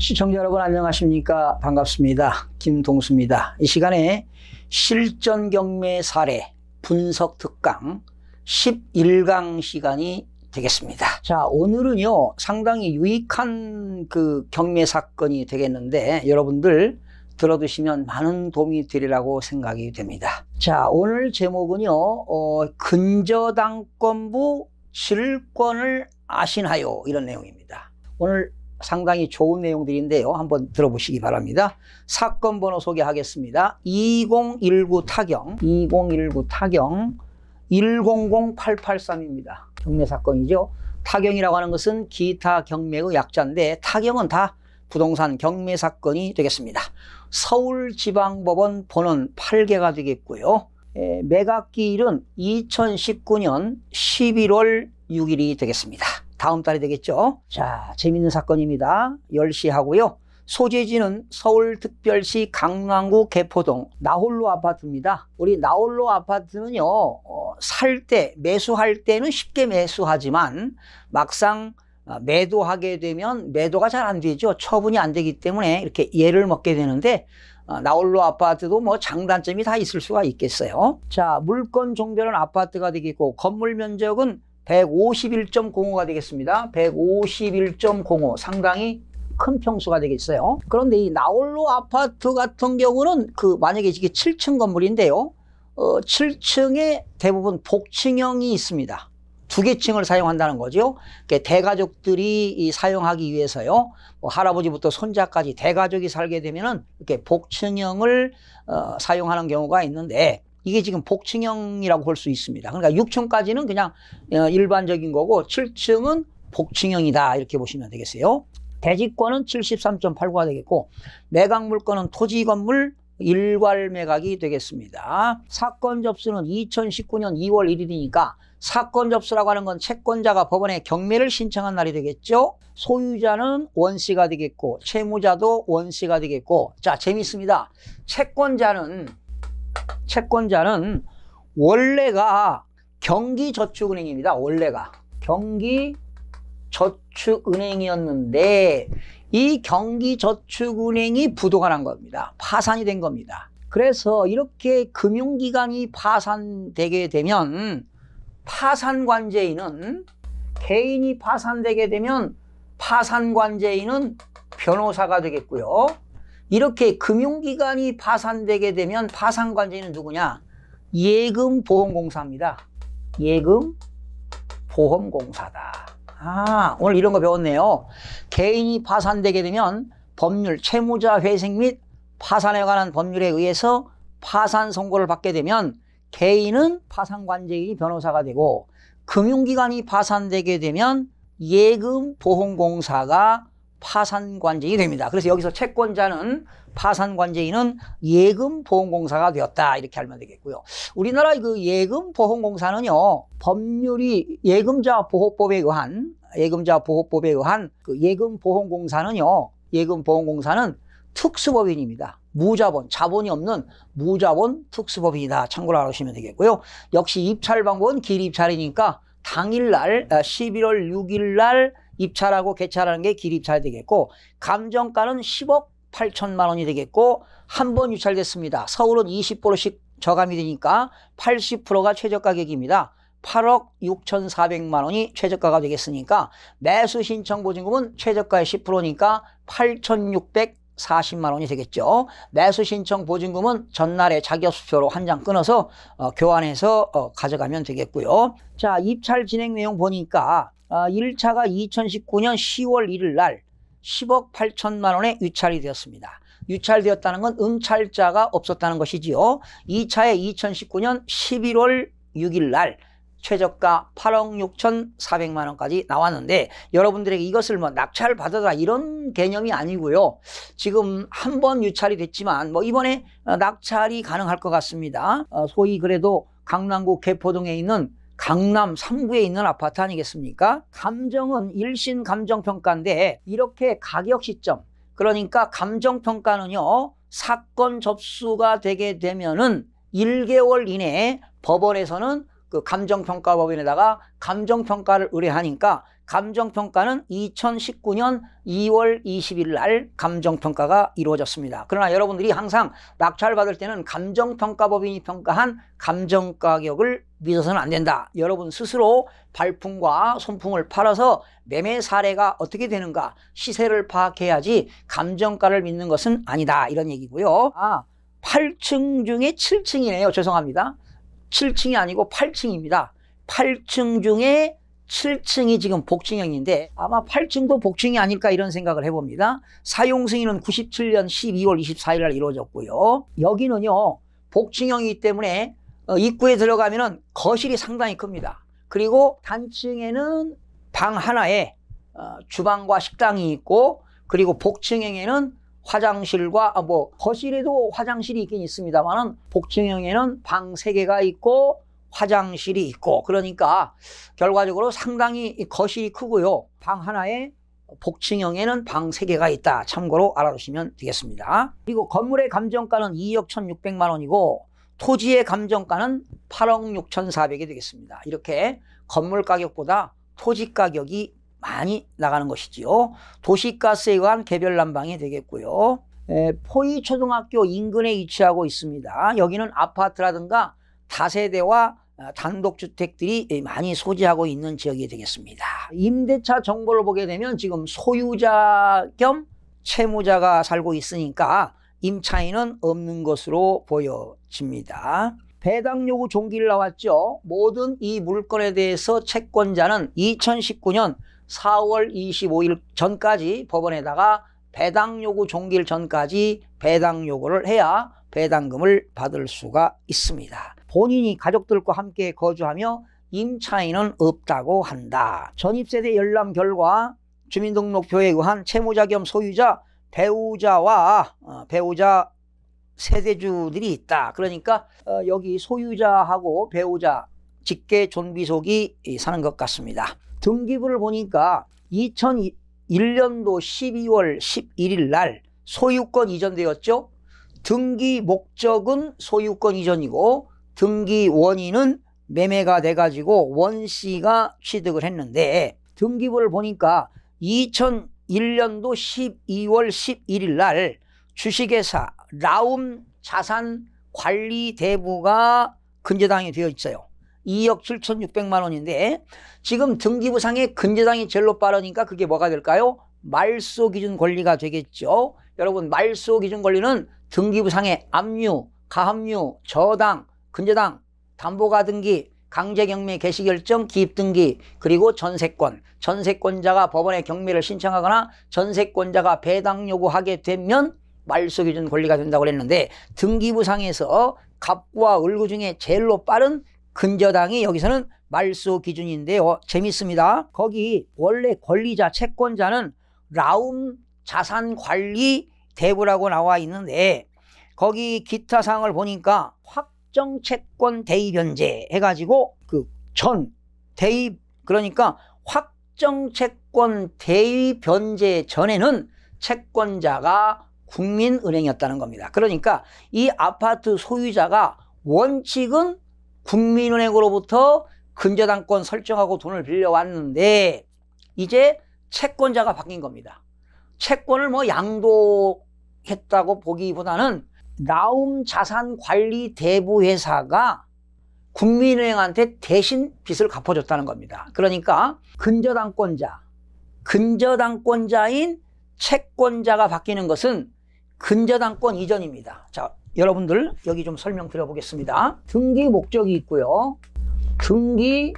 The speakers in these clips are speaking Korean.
시청자 여러분 안녕하십니까? 반갑습니다. 김동수입니다. 이 시간에 실전 경매 사례 분석 특강 11강 시간이 되겠습니다. 자, 오늘은요 상당히 유익한 그 경매 사건이 되겠는데 여러분들 들어두시면 많은 도움이 되리라고 생각이 됩니다. 자, 오늘 제목은요 근저당권부 질권을 아시나요? 이런 내용입니다. 오늘 상당히 좋은 내용들인데요. 한번 들어보시기 바랍니다. 사건 번호 소개하겠습니다. 2019 타경 100883입니다. 경매 사건이죠. 타경이라고 하는 것은 기타 경매의 약자인데 타경은 다 부동산 경매 사건이 되겠습니다. 서울지방법원 번호는 8개가 되겠고요. 매각기일은 2019년 11월 6일이 되겠습니다. 다음 달이 되겠죠. 자, 재밌는 사건입니다. 10시 하고요. 소재지는 서울특별시 강남구 개포동 나홀로 아파트입니다. 우리 나홀로 아파트는요 살 때 매수할 때는 쉽게 매수하지만 막상 매도하게 되면 매도가 잘 안 되죠. 처분이 안 되기 때문에 이렇게 예를 먹게 되는데 나홀로 아파트도 뭐 장단점이 다 있을 수가 있겠어요. 자, 물건 종별은 아파트가 되겠고 건물 면적은 151.05가 되겠습니다. 151.05 상당히 큰 평수가 되겠어요. 그런데 이 나홀로 아파트 같은 경우는 만약에 이게 7층 건물인데요. 7층에 대부분 복층형이 있습니다. 두 개 층을 사용한다는 거죠. 대가족들이 사용하기 위해서요. 할아버지부터 손자까지 대가족이 살게 되면은 이렇게 복층형을 사용하는 경우가 있는데 이게 지금 복층형이라고 볼 수 있습니다. 그러니까 6층까지는 그냥 일반적인 거고 7층은 복층형이다 이렇게 보시면 되겠어요. 대지권은 73.89가 되겠고 매각 물건은 토지 건물 일괄 매각이 되겠습니다. 사건 접수는 2019년 2월 1일이니까 사건 접수라고 하는 건 채권자가 법원에 경매를 신청한 날이 되겠죠. 소유자는 원씨가 되겠고 채무자도 원씨가 되겠고 자, 재밌습니다. 채권자는 원래가 경기저축은행입니다. 원래가 경기저축은행이었는데 이 경기저축은행이 부도가 난 겁니다. 파산이 된 겁니다. 그래서 이렇게 금융기관이 파산되게 되면 파산관제인은 개인이 파산되게 되면 파산관제인은 변호사가 되겠고요. 이렇게 금융기관이 파산되게 되면 파산관제인은 누구냐? 예금보험공사입니다. 예금보험공사다. 아, 오늘 이런 거 배웠네요. 개인이 파산되게 되면 법률, 채무자 회생 및 파산에 관한 법률에 의해서 파산 선고를 받게 되면 개인은 파산관제인이 변호사가 되고 금융기관이 파산되게 되면 예금보험공사가 파산관제인이 됩니다. 그래서 여기서 채권자는 파산관제인은 예금보험공사가 되었다 이렇게 알면 되겠고요. 우리나라 그 예금보험공사는요 법률이 예금자보호법에 의한 그 예금보험공사는 특수법인입니다. 무자본, 자본이 없는 무자본 특수법인이다. 참고로 알아두시면 되겠고요. 역시 입찰 방법은 길입찰이니까 당일날 11월 6일날 입찰하고 개찰하는 게 길입찰 되겠고 감정가는 10억 8천만 원이 되겠고 한 번 유찰됐습니다. 서울은 20%씩 저감이 되니까 80%가 최저가격입니다. 8억 6,400만 원이 최저가가 되겠으니까 매수 신청 보증금은 최저가의 10%니까 8,640만 원이 되겠죠. 매수 신청 보증금은 전날에 자격수표로 한 장 끊어서 교환해서 가져가면 되겠고요. 자, 입찰 진행 내용 보니까 1차가 2019년 10월 1일 날 10억 8천만 원에 유찰이 되었습니다. 유찰되었다는 건 응찰자가 없었다는 것이지요. 2차에 2019년 11월 6일 날 최저가 8억 6,400만 원까지 나왔는데 여러분들에게 이것을 낙찰 받아라 이런 개념이 아니고요. 지금 한 번 유찰이 됐지만 이번에 낙찰이 가능할 것 같습니다. 소위 그래도 강남구 개포동에 있는 강남 3구에 있는 아파트 아니겠습니까? 감정은 1심 감정평가인데 이렇게 가격 시점 그러니까 감정평가는요 사건 접수가 되게 되면은 1개월 이내에 법원에서는 그 감정평가법인에다가 감정평가를 의뢰하니까 감정평가는 2019년 2월 20일 날 감정평가가 이루어졌습니다. 그러나 여러분들이 항상 낙찰 받을 때는 감정평가법인이 평가한 감정가격을 믿어서는 안 된다. 여러분 스스로 발품과 손품을 팔아서 매매 사례가 어떻게 되는가 시세를 파악해야지 감정가를 믿는 것은 아니다. 이런 얘기고요. 8층 중에 7층이네요. 죄송합니다. 7층이 아니고 8층입니다. 8층 중에 7층이 지금 복층형인데 아마 8층도 복층이 아닐까 이런 생각을 해봅니다. 사용 승인은 97년 12월 24일 날 이루어졌고요. 여기는요 복층형이기 때문에 입구에 들어가면은 거실이 상당히 큽니다. 그리고 단층에는 방 하나에 주방과 식당이 있고, 그리고 복층형에는 화장실과 거실에도 화장실이 있긴 있습니다만은 복층형에는 방 3개가 있고 화장실이 있고, 그러니까 결과적으로 상당히 거실이 크고요. 방 하나에 복층형에는 방 3개가 있다. 참고로 알아두시면 되겠습니다. 그리고 건물의 감정가는 2억 1,600만 원이고 토지의 감정가는 8억 6,400이 되겠습니다. 이렇게 건물 가격보다 토지 가격이 많이 나가는 것이지요. 도시가스에 의한 개별 난방이 되겠고요. 포이초등학교 인근에 위치하고 있습니다. 여기는 아파트라든가 다세대와 단독주택들이 많이 소지하고 있는 지역이 되겠습니다. 임대차 정보를 보게 되면 지금 소유자 겸 채무자가 살고 있으니까 임차인은 없는 것으로 보여집니다. 배당 요구 종기를 나왔죠. 모든 이 물건에 대해서 채권자는 2019년 4월 25일 전까지 법원에다가 배당 요구 종기일 전까지 배당 요구를 해야 배당금을 받을 수가 있습니다. 본인이 가족들과 함께 거주하며 임차인은 없다고 한다. 전입세대 열람 결과 주민등록표에 의한 채무자 겸 소유자, 배우자와 배우자 세대주들이 있다. 그러니까 여기 소유자하고 배우자 직계 존비속이 사는 것 같습니다. 등기부를 보니까 2001년도 12월 11일 날 소유권 이전되었죠. 등기 목적은 소유권 이전이고 등기 원인은 매매가 돼가지고 원씨가 취득을 했는데, 등기부를 보니까 2001년도 12월 11일 날 주식회사 라움 자산관리대부가 근저당이 되어 있어요. 2억 7,600만 원인데 지금 등기부상에 근저당이 제일로 빠르니까 그게 뭐가 될까요? 말소기준 권리가 되겠죠. 여러분 말소기준 권리는 등기부상에 압류, 가압류, 저당, 근저당, 담보가등기, 강제경매 개시결정, 기입등기, 그리고 전세권, 전세권자가 법원에 경매를 신청하거나 전세권자가 배당 요구하게 되면 말소기준 권리가 된다고 했는데, 등기부상에서 갑과 을구 중에 제일로 빠른 근저당이 여기서는 말소기준인데요. 재밌습니다. 거기 원래 권리자, 채권자는 라움 자산관리대부라고 나와 있는데 거기 기타 사항을 보니까 확정채권 대입변제 해가지고 대입, 그러니까 확정채권 대입변제 전에는 채권자가 국민은행이었다는 겁니다. 그러니까 이 아파트 소유자가 원칙은 국민은행으로부터 근저당권 설정하고 돈을 빌려왔는데 이제 채권자가 바뀐 겁니다. 채권을 양도했다고 보기보다는 라움 자산관리대부회사가 국민은행한테 대신 빚을 갚아줬다는 겁니다. 그러니까 근저당권자인 채권자가 바뀌는 것은 근저당권 이전입니다. 자, 여러분들 여기 좀 설명드려 보겠습니다. 등기 목적이 있고요. 등기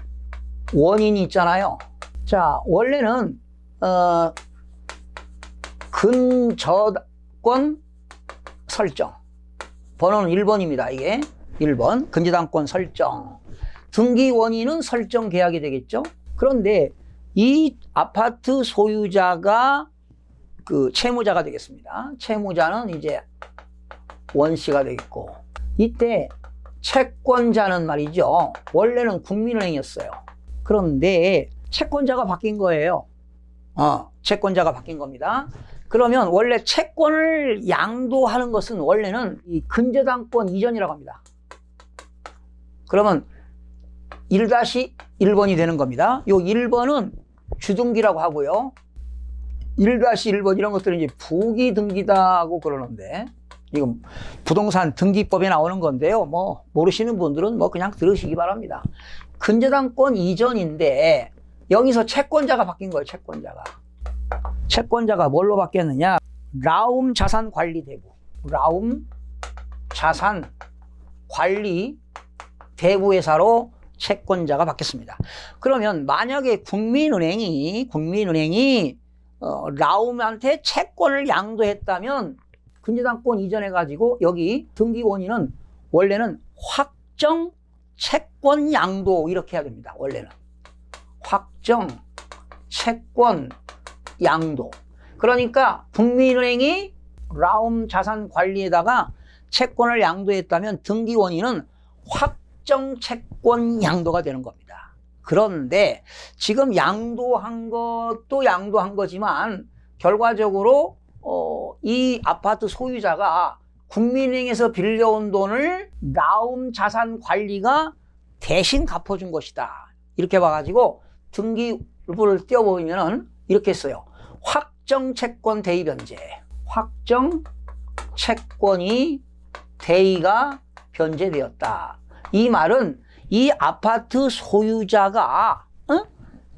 원인이 있잖아요. 자, 원래는 근저당권 설정, 번호는 1번입니다. 이게 1번 근저당권 설정, 등기 원인은 설정 계약이 되겠죠. 그런데 이 아파트 소유자가 채무자가 되겠습니다. 채무자는 이제 원씨가 되겠고, 이때 채권자는 말이죠. 원래는 국민은행이었어요. 그런데 채권자가 바뀐 거예요. 채권자가 바뀐 겁니다. 그러면 원래 채권을 양도하는 것은 원래는 이 근저당권 이전이라고 합니다. 그러면 1-1번이 되는 겁니다. 요 1번은 주등기라고 하고요. 1-1번 이런 것들은 이제 부기 등기다 하고 그러는데, 이건 부동산 등기법에 나오는 건데요. 뭐 모르시는 분들은 뭐 그냥 들으시기 바랍니다. 근저당권 이전인데 여기서 채권자가 바뀐 거예요. 채권자가 뭘로 바뀌었느냐? 라움 자산관리대부, 라움 자산관리대부회사로 채권자가 바뀌었습니다. 그러면 만약에 국민은행이 라움한테 채권을 양도했다면 근저당권 이전해가지고 여기 등기권인은 원래는 확정 채권 양도 이렇게 해야 됩니다. 원래는 확정 채권 양도. 그러니까 국민은행이 라움 자산관리에다가 채권을 양도했다면 등기권인은 확정 채권 양도가 되는 겁니다. 그런데 지금 양도한 것도 양도한 거지만 결과적으로 이 아파트 소유자가 국민은행에서 빌려온 돈을 라움 자산관리가 대신 갚아준 것이다. 이렇게 봐가지고 등기부를 띄워보면 이렇게 써요. 확정 채권 대의 변제. 확정 채권이 대의가 변제되었다. 이 말은 이 아파트 소유자가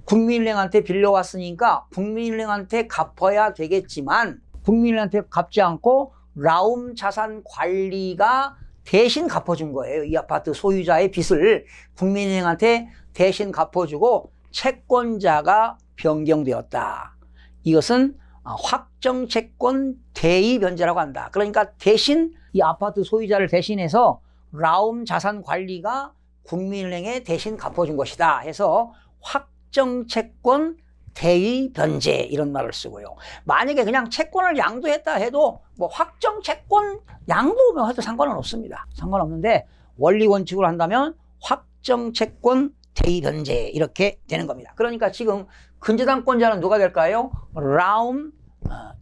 국민은행한테 빌려왔으니까 국민은행한테 갚아야 되겠지만 국민은행한테 갚지 않고 라움 자산관리가 대신 갚아준 거예요. 이 아파트 소유자의 빚을 국민은행한테 대신 갚아주고 채권자가 변경되었다. 이것은 확정 채권 대의 변제라고 한다. 그러니까 대신 이 아파트 소유자를 대신해서 라움 자산관리가 국민은행에 대신 갚아준 것이다 해서 확정 채권 대의 변제 이런 말을 쓰고요. 만약에 그냥 채권을 양도했다 해도 뭐 확정 채권 양도면 해도 상관은 없습니다. 상관없는데 원리 원칙으로 한다면 확정 채권 대의 변제 이렇게 되는 겁니다. 그러니까 지금 근저당권자는 누가 될까요? 라움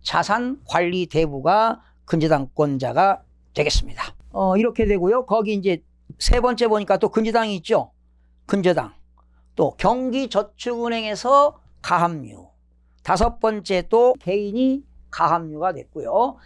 자산관리대부가 근저당권자가 되겠습니다. 이렇게 되고요. 거기 이제 세 번째 보니까 또 근저당이 있죠. 근저당. 또 경기저축은행에서 가압류. 다섯 번째 또 개인이 가압류가 됐고요.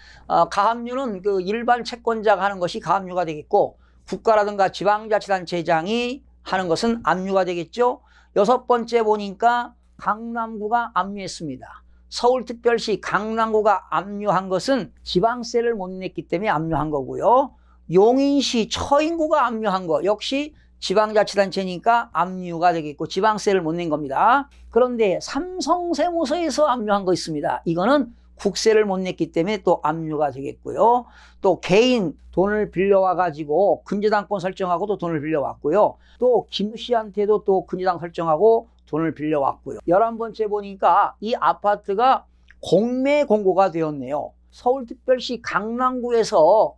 가압류는 그 일반 채권자가 하는 것이 가압류가 되겠고 국가라든가 지방자치단체장이 하는 것은 압류가 되겠죠. 여섯 번째 보니까 강남구가 압류했습니다. 서울특별시 강남구가 압류한 것은 지방세를 못 냈기 때문에 압류한 거고요. 용인시 처인구가 압류한 거 역시 지방자치단체니까 압류가 되겠고 지방세를 못 낸 겁니다. 그런데 삼성세무서에서 압류한 거 있습니다. 이거는 국세를 못 냈기 때문에 또 압류가 되겠고요. 또 개인 돈을 빌려와 가지고 근저당권 설정하고도 돈을 빌려왔고요. 또 김 씨한테도 또 근저당 설정하고 돈을 빌려왔고요. 11번째 보니까 이 아파트가 공매 공고가 되었네요. 서울특별시 강남구에서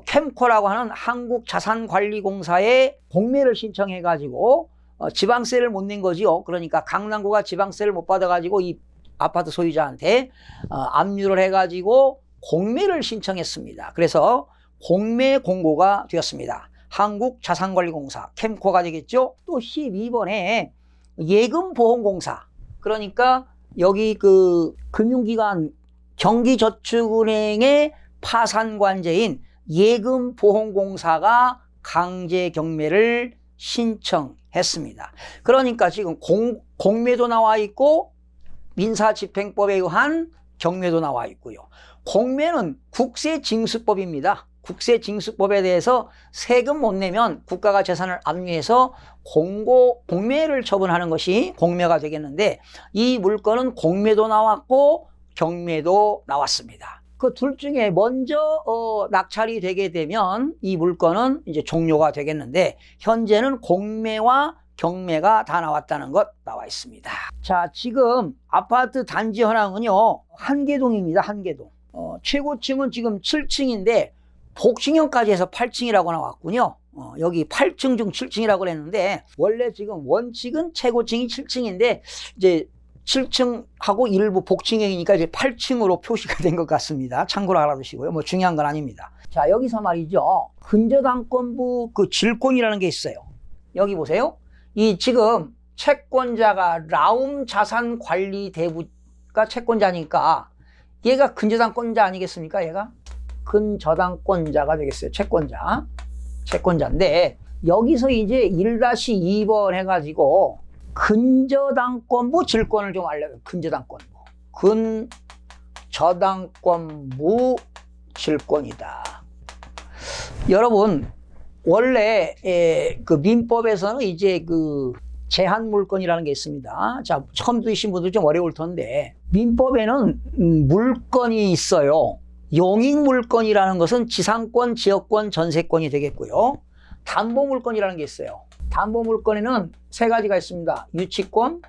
캠코라고 하는 한국자산관리공사에 공매를 신청해 가지고 지방세를 못 낸 거지요. 그러니까 강남구가 지방세를 못 받아 가지고 이 아파트 소유자한테 압류를 해 가지고 공매를 신청했습니다. 그래서 공매 공고가 되었습니다. 한국자산관리공사 캠코가 되겠죠. 또 12번에 예금보험공사, 그러니까 여기 그 금융기관 경기저축은행의 파산관제인 예금보험공사가 강제 경매를 신청했습니다. 그러니까 지금 공매도 나와 있고 민사집행법에 의한 경매도 나와 있고요. 공매는 국세징수법입니다. 국세징수법에 대해서 세금 못 내면 국가가 재산을 압류해서 공매를 처분하는 것이 공매가 되겠는데 이 물건은 공매도 나왔고 경매도 나왔습니다. 그 둘 중에 먼저 낙찰이 되게 되면 이 물건은 이제 종료가 되겠는데 현재는 공매와 경매가 다 나왔다는 것 나와 있습니다. 자, 지금 아파트 단지 현황은요, 한계동입니다. 한계동. 최고층은 지금 7층인데 복층형까지 해서 8층이라고 나왔군요. 여기 8층 중 7층이라고 그랬는데 원래 지금 원칙은 최고층이 7층인데 이제 7층하고 일부 복층형이니까 이제 8층으로 표시가 된 것 같습니다. 참고로 알아두시고요. 뭐 중요한 건 아닙니다. 자, 여기서 말이죠. 근저당권부 그 질권이라는 게 있어요. 여기 보세요. 이 지금 채권자가 라움 자산관리대부가 채권자니까 얘가 근저당권자 아니겠습니까? 얘가 근저당권자가 되겠어요. 채권자인데 여기서 이제 1-2번 해가지고 근저당권부 질권을 좀 알려요. 근저당권부 질권이다. 여러분 원래 그 민법에서는 이제 그 제한물권이라는 게 있습니다. 자, 처음 들으신 분들 좀 어려울 텐데 민법에는 물권이 있어요. 용익물권이라는 것은 지상권, 지역권, 전세권이 되겠고요. 담보물권이라는 게 있어요. 담보물권에는 세 가지가 있습니다. 유치권,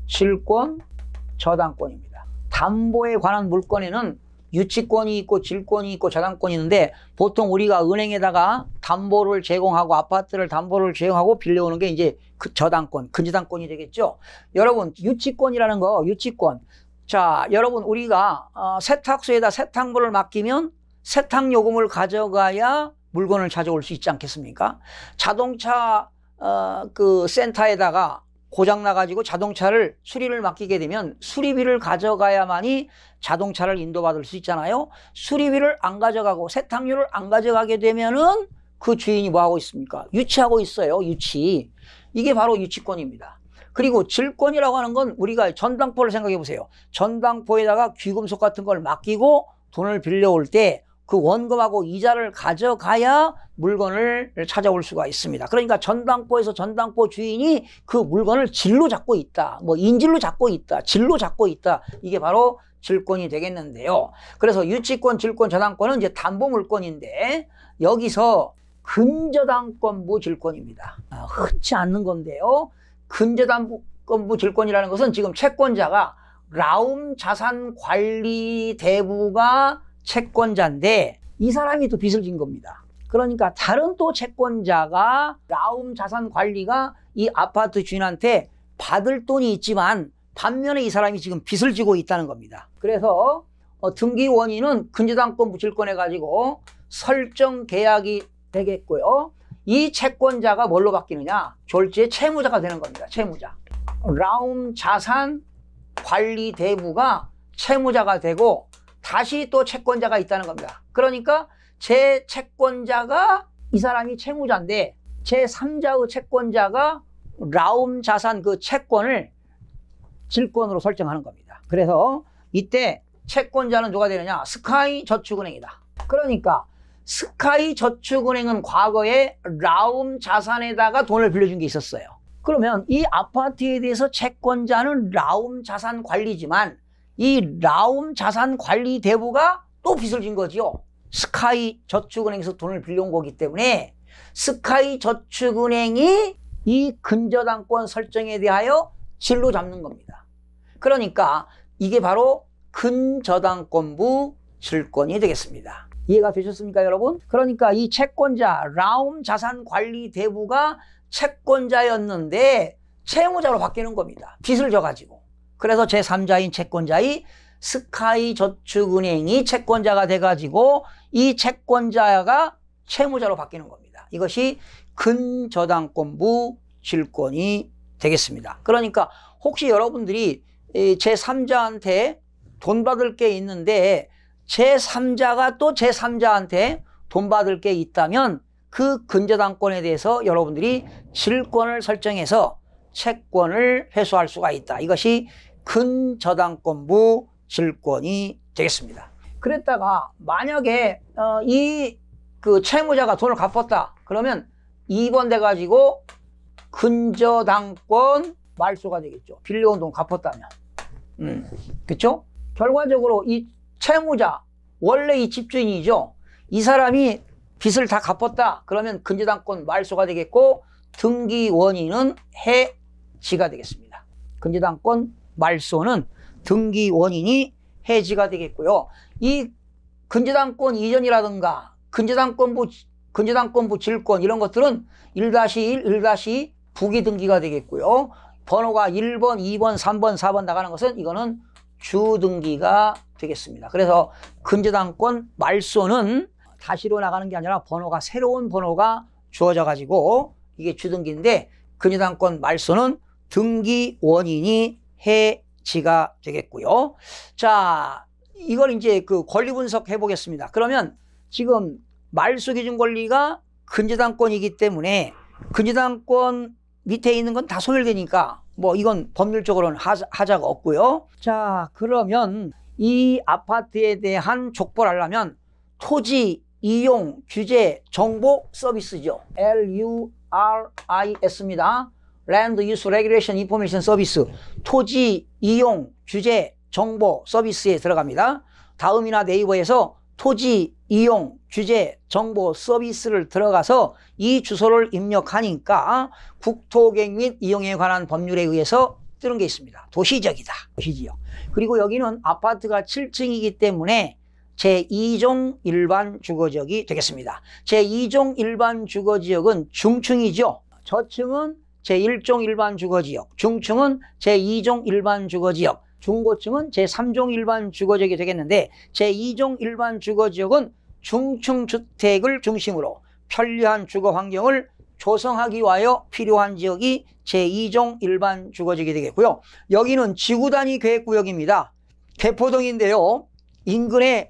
질권, 저당권입니다. 담보에 관한 물권에는 유치권이 있고 질권이 있고 저당권이 있는데 보통 우리가 은행에다가 담보를 제공하고 아파트를 담보를 제공하고 빌려오는 게 이제 그 저당권, 근저당권이 되겠죠. 여러분 유치권이라는 거, 유치권. 자, 여러분 우리가 세탁소에다 세탁물을 맡기면 세탁요금을 가져가야 물건을 찾아올 수 있지 않겠습니까? 자동차 그 센터에다가 고장 나가지고 자동차를 수리를 맡기게 되면 수리비를 가져가야만이 자동차를 인도받을 수 있잖아요. 수리비를 안 가져가고 세탁료를 안 가져가게 되면은 그 주인이 뭐 하고 있습니까? 유치하고 있어요. 유치. 이게 바로 유치권입니다. 그리고 질권이라고 하는 건 우리가 전당포를 생각해 보세요. 전당포에다가 귀금속 같은 걸 맡기고 돈을 빌려올 때 그 원금하고 이자를 가져가야 물건을 찾아올 수가 있습니다. 그러니까 전당포에서 전당포 주인이 그 물건을 질로 잡고 있다. 뭐 인질로 잡고 있다. 질로 잡고 있다. 이게 바로 질권이 되겠는데요. 그래서 유치권, 질권, 저당권은 이제 담보물권인데 여기서 근저당권부 질권입니다. 흔치 않는 건데요. 근저당권부 질권이라는 것은 지금 채권자가 라움 자산관리대부가 채권자인데 이 사람이 또 빚을 진 겁니다. 그러니까 다른 또 채권자가 라움 자산관리가 이 아파트 주인한테 받을 돈이 있지만 반면에 이 사람이 지금 빚을 지고 있다는 겁니다. 그래서 등기 원인은 근저당권부 질권해가지고 설정 계약이 되겠고요. 이 채권자가 뭘로 바뀌느냐? 졸지에 채무자가 되는 겁니다. 채무자. 라움 자산관리대부가 채무자가 되고 다시 또 채권자가 있다는 겁니다. 그러니까 제 채권자가 이 사람이 채무자인데 제3자의 채권자가 라움 자산 그 채권을 질권으로 설정하는 겁니다. 그래서 이때 채권자는 누가 되느냐? 스카이저축은행이다. 그러니까 스카이저축은행은 과거에 라움 자산에다가 돈을 빌려준 게 있었어요. 그러면 이 아파트에 대해서 채권자는 라움 자산 관리지만 이 라움 자산 관리 대부가 또 빚을 진 거지요. 스카이저축은행에서 돈을 빌려온 거기 때문에 스카이저축은행이 이 근저당권 설정에 대하여 질로 잡는 겁니다. 그러니까 이게 바로 근저당권부 질권이 되겠습니다. 이해가 되셨습니까, 여러분? 그러니까 이 채권자 라움 자산관리대부가 채권자였는데 채무자로 바뀌는 겁니다. 빚을 져가지고. 그래서 제3자인 채권자의 스카이저축은행이 채권자가 돼가지고 이 채권자가 채무자로 바뀌는 겁니다. 이것이 근저당권부 질권이 되겠습니다. 그러니까 혹시 여러분들이 제3자한테 돈 받을 게 있는데 제3자가 또 제3자한테 돈 받을 게 있다면 그 근저당권에 대해서 여러분들이 질권을 설정해서 채권을 회수할 수가 있다. 이것이 근저당권부 질권이 되겠습니다. 그랬다가 만약에 이 그 채무자가 돈을 갚았다. 그러면 2번 돼가지고 근저당권 말소가 되겠죠. 빌려온 돈 갚았다면. 그렇죠? 결과적으로 이 채무자, 원래 이 집주인이죠. 이 사람이 빚을 다 갚았다. 그러면 근저당권 말소가 되겠고 등기 원인은 해지가 되겠습니다. 근저당권 말소는 등기 원인이 해지가 되겠고요. 이 근저당권 이전이라든가 근저당권부 질권 이런 것들은 1-1, 1-2 부기 등기가 되겠고요. 번호가 1번, 2번, 3번, 4번 나가는 것은 이거는 주등기가 되겠습니다. 그래서 근저당권 말소는 다시로 나가는 게 아니라 번호가 새로운 번호가 주어져 가지고 이게 주등기인데 근저당권 말소는 등기 원인이 해지가 되겠고요. 자, 이걸 이제 그 권리 분석해 보겠습니다. 그러면 지금 말소 기준 권리가 근저당권이기 때문에 근저당권 밑에 있는 건 다 소멸되니까 뭐 이건 법률적으로는 하자가 없고요. 자, 그러면 이 아파트에 대한 족보를 하려면 토지 이용 규제 정보 서비스죠. LURIS입니다. Land Use Regulation Information Service. 토지 이용 규제 정보 서비스에 들어갑니다. 다음이나 네이버에서 토지 이용 규제 정보 서비스를 들어가서 이 주소를 입력하니까 국토계획 및 이용에 관한 법률에 의해서 뜨는 게 있습니다. 도시지역이다. 도시지역. 그리고 여기는 아파트가 7층이기 때문에 제2종 일반 주거지역이 되겠습니다. 제2종 일반 주거지역은 중층이죠. 저층은 제1종 일반 주거지역, 중층은 제2종 일반 주거지역, 중고층은 제3종 일반 주거지역이 되겠는데 제2종 일반 주거지역은 중층 주택을 중심으로 편리한 주거 환경을 조성하기 위하여 필요한 지역이 제2종 일반 주거지역이 되겠고요. 여기는 지구단위 계획구역입니다. 개포동인데요. 인근에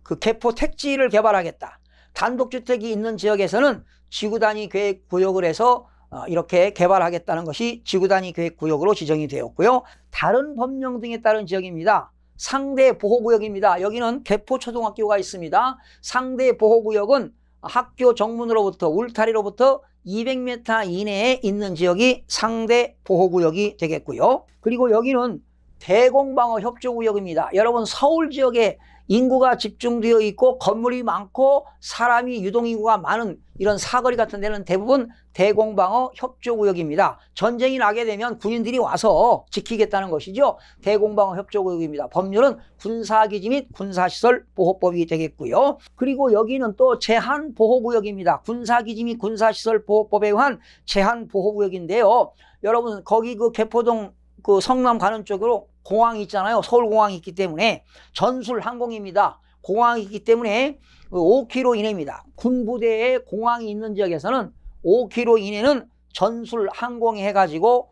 그 개포 택지를 개발하겠다. 단독주택이 있는 지역에서는 지구단위 계획구역을 해서 이렇게 개발하겠다는 것이 지구단위 계획구역으로 지정이 되었고요. 다른 법령 등에 따른 지역입니다. 상대보호구역입니다. 여기는 개포초등학교가 있습니다. 상대보호구역은 학교 정문으로부터 울타리로부터 200m 이내에 있는 지역이 상대보호구역이 되겠고요. 그리고 여기는 대공방어 협조구역입니다. 여러분 서울 지역에 인구가 집중되어 있고 건물이 많고 사람이 유동인구가 많은 이런 사거리 같은 데는 대부분 대공방어 협조구역입니다. 전쟁이 나게 되면 군인들이 와서 지키겠다는 것이죠. 대공방어 협조구역입니다. 법률은 군사기지 및 군사시설 보호법이 되겠고요. 그리고 여기는 또 제한보호구역입니다. 군사기지 및 군사시설 보호법에 의한 제한보호구역인데요. 여러분 거기 그 개포동 그 성남 가는 쪽으로 공항이 있잖아요. 서울공항이 있기 때문에 전술 항공입니다. 공항이 있기 때문에 5km 이내입니다. 군부대에 공항이 있는 지역에서는 5km 이내는 전술 항공이 해가지고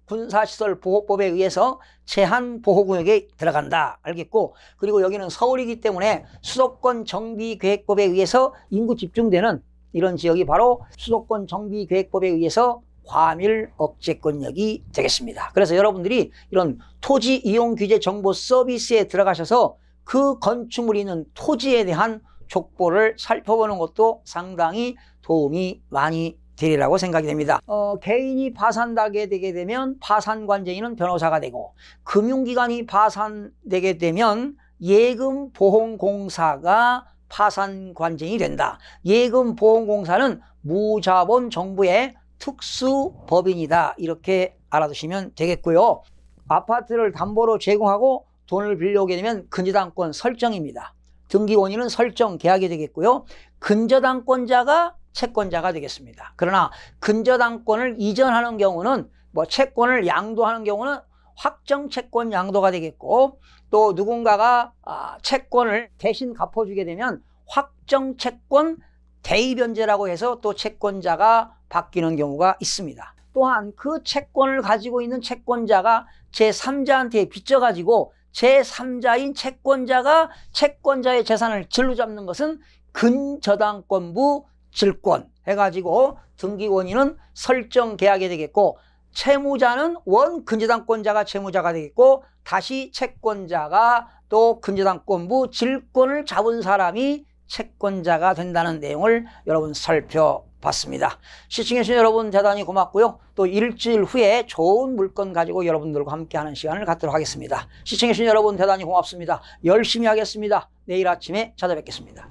군사시설 보호법에 의해서 제한보호구역에 들어간다. 알겠고, 그리고 여기는 서울이기 때문에 수도권 정비계획법에 의해서 인구 집중되는 이런 지역이 바로 수도권 정비계획법에 의해서 과밀 억제권역이 되겠습니다. 그래서 여러분들이 이런 토지 이용 규제 정보 서비스에 들어가셔서 그 건축물이 있는 토지에 대한 족보를 살펴보는 것도 상당히 도움이 많이 되리라고 생각이 됩니다. 개인이 파산하게 되게 되면 파산관제인은 변호사가 되고, 금융기관이 파산되게 되면 예금보험공사가 파산관제인이 된다. 예금보험공사는 무자본 정부의 특수법인이다. 이렇게 알아두시면 되겠고요. 아파트를 담보로 제공하고 돈을 빌려오게 되면 근저당권 설정입니다. 등기 원인은 설정 계약이 되겠고요. 근저당권자가 채권자가 되겠습니다. 그러나 근저당권을 이전하는 경우는 뭐 채권을 양도하는 경우는 확정 채권 양도가 되겠고, 또 누군가가 채권을 대신 갚아주게 되면 확정 채권 대의변제라고 해서 또 채권자가 바뀌는 경우가 있습니다. 또한 그 채권을 가지고 있는 채권자가 제3자한테 빚져가지고 제3자인 채권자가 채권자의 재산을 질로 잡는 것은 근저당권부 질권 해가지고 등기 원인은 설정 계약이 되겠고, 채무자는 원 근저당권자가 채무자가 되겠고, 다시 채권자가 또 근저당권부 질권을 잡은 사람이 채권자가 된다는 내용을 여러분 살펴봤습니다. 시청해주신 여러분 대단히 고맙고요. 또 일주일 후에 좋은 물건 가지고 여러분들과 함께하는 시간을 갖도록 하겠습니다. 시청해주신 여러분 대단히 고맙습니다. 열심히 하겠습니다. 내일 아침에 찾아뵙겠습니다.